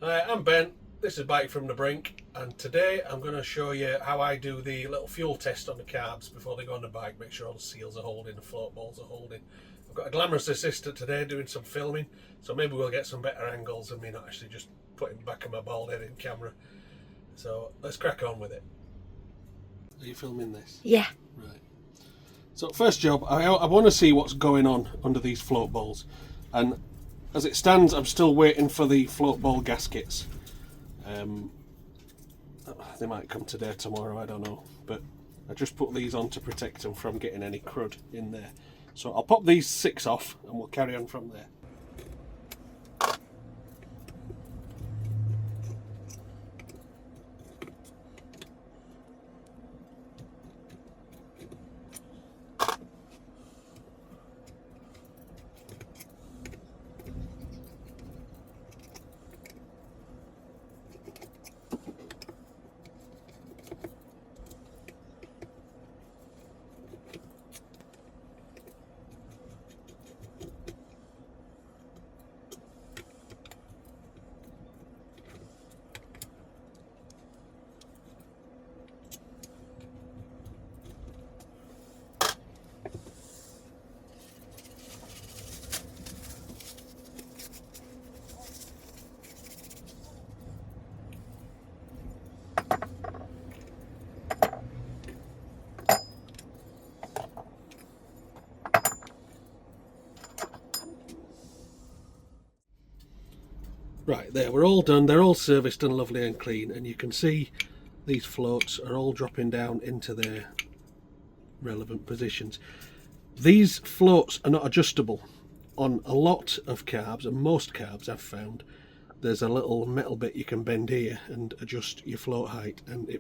I'm Ben, this is Bike from the Brink, and today I'm going to show you how I do the little fuel test on the carbs before they go on the bike, make sure all the seals are holding, the float balls are holding. I've got a glamorous assistant today doing some filming, so maybe we'll get some better angles and me not actually just putting back of my bald head in camera. So let's crack on with it. Are you filming this? Yeah. Right. So first job, I want to see what's going on under these float balls, and as it stands I'm still waiting for the float ball gaskets. They might come today or tomorrow, I don't know, but I just put these on to protect them from getting any crud in there. So I'll pop these 6 off and we'll carry on from there. Right, there, we're all done, they're all serviced and lovely and clean, and you can see these floats are all dropping down into their relevant positions. These floats are not adjustable. On a lot of carbs, and most carbs I've found, there's a little metal bit you can bend here and adjust your float height, and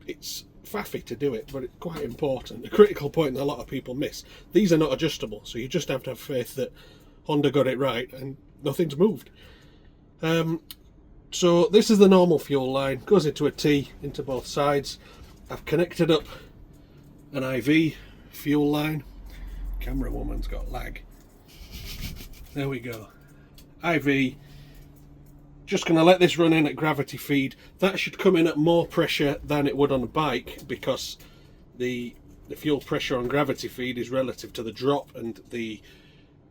it's faffy to do it, but it's quite important. A critical point that a lot of people miss. These are not adjustable, so you just have to have faith that Honda got it right and nothing's moved. So this is the normal fuel line, goes into a T into both sides. I've connected up an IV fuel line. Camera woman's got lag. There we go. IV. Just going to let this run in at gravity feed. That should come in at more pressure than it would on a bike, because the fuel pressure on gravity feed is relative to the drop, and the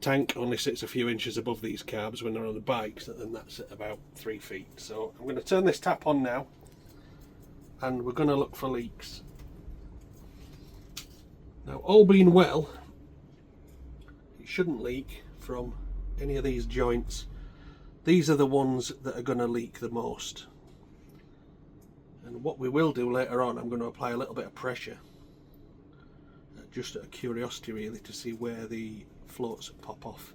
tank only sits a few inches above these carbs when they're on the bikes, and that's at about 3 feet. So I'm going to turn this tap on now, and we're going to look for leaks. Now, all being well, it shouldn't leak from any of these joints. These are the ones that are going to leak the most, and what we will do later on, I'm going to apply a little bit of pressure, just out of curiosity really, to see where the floats pop off.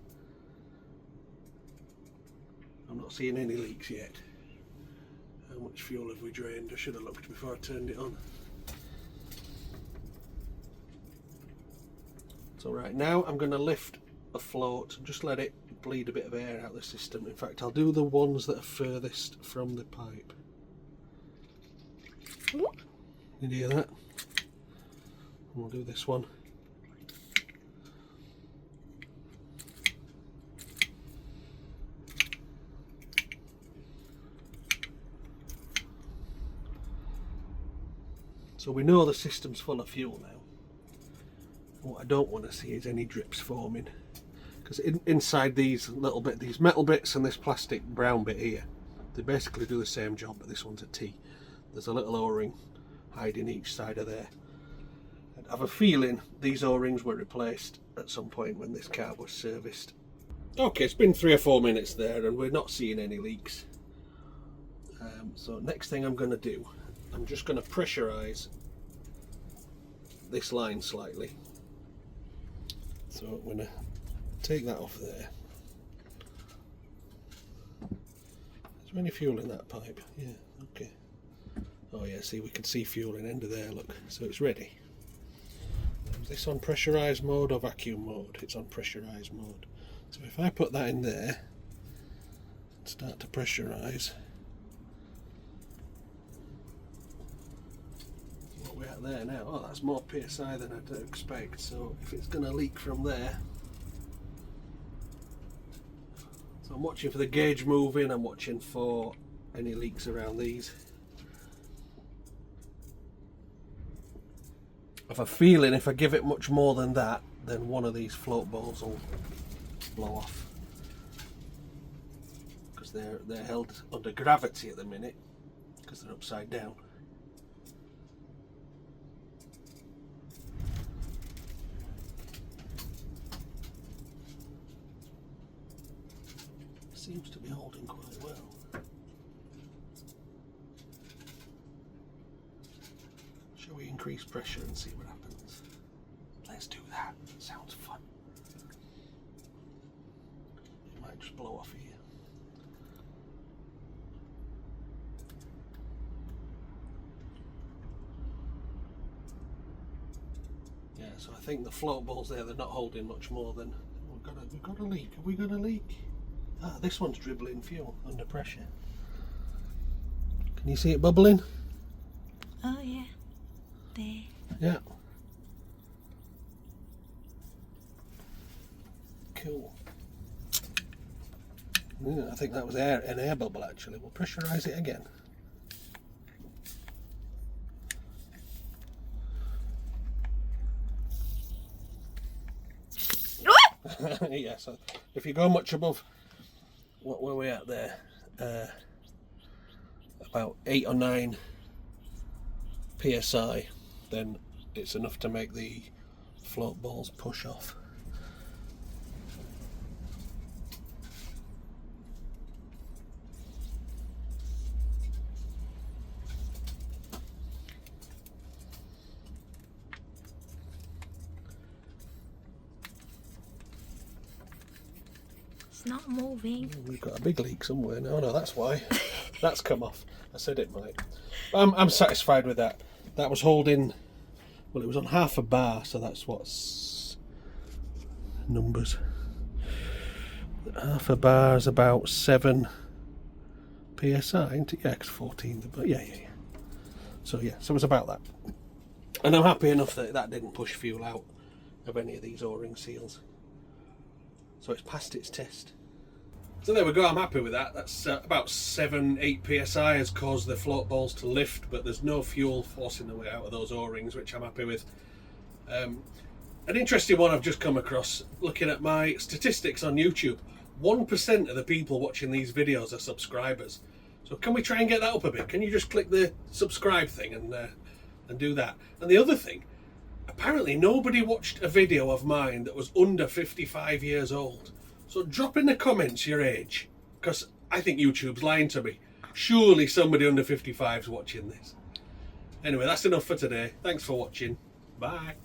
I'm not seeing any leaks yet. How much fuel have we drained? I should have looked before I turned it on. So right now I'm going to lift a float and just let it bleed a bit of air out of the system. In fact, I'll do the ones that are furthest from the pipe. Did you hear that? We'll do this one. So we know the system's full of fuel now. What I don't want to see is any drips forming, because inside these these metal bits and this plastic brown bit here, they basically do the same job, but this one's a T. There's a little O-ring hiding each side of there. I have a feeling these O-rings were replaced at some point when this car was serviced. Okay, it's been 3 or 4 minutes there and we're not seeing any leaks. So next thing I'm going to do, I'm just going to pressurise this line slightly. So I'm going to take that off there. Is there any fuel in that pipe? Yeah, okay. Oh yeah, see, we can see fuel in the end of there, look. So it's ready. Is this on pressurised mode or vacuum mode? It's on pressurised mode. So if I put that in there, start to pressurise, what we're at there now, oh, that's more PSI than I'd expect. So if it's going to leak from there, So I'm watching for the gauge moving, I'm watching for any leaks around these. I have a feeling if I give it much more than that, then one of these float balls will blow off. Because they're held under gravity at the minute, because they're upside down. Seems to be holding quite well. Shall we increase pressure and see what happens? Let's do that. Sounds fun. It might just blow off here. Yeah, so I think the float balls there, they're not holding much more than we've got a leak. Have we got a leak? Ah, this one's dribbling fuel under pressure. Can you see it bubbling? Oh yeah, there. Yeah. Cool. Yeah, I think that was an air bubble actually. We'll pressurise it again. Yeah, so if you go much above, what were we at there? About 8 or 9 psi, then it's enough to make the float balls push off. It's not moving. We've got a big leak somewhere. No, that's why. That's come off. I said it might. I'm satisfied with that. That was holding, well, it was on half a bar, so that's what's numbers. Half a bar is about 7 psi, isn't it? Yeah, 14. But yeah. So yeah, so it was about that. And I'm happy enough that that didn't push fuel out of any of these O-ring seals. So it's passed its test. So there we go, I'm happy with that. That's about 7-8 psi has caused the float balls to lift, but there's no fuel forcing the way out of those O-rings, which I'm happy with. An interesting one I've just come across, looking at my statistics on YouTube. 1% of the people watching these videos are subscribers. So can we try and get that up a bit? Can you just click the subscribe thing and do that? And the other thing, apparently nobody watched a video of mine that was under 55 years old. So drop in the comments your age, because I think YouTube's lying to me. Surely somebody under 55 is watching this. Anyway, that's enough for today. Thanks for watching. Bye.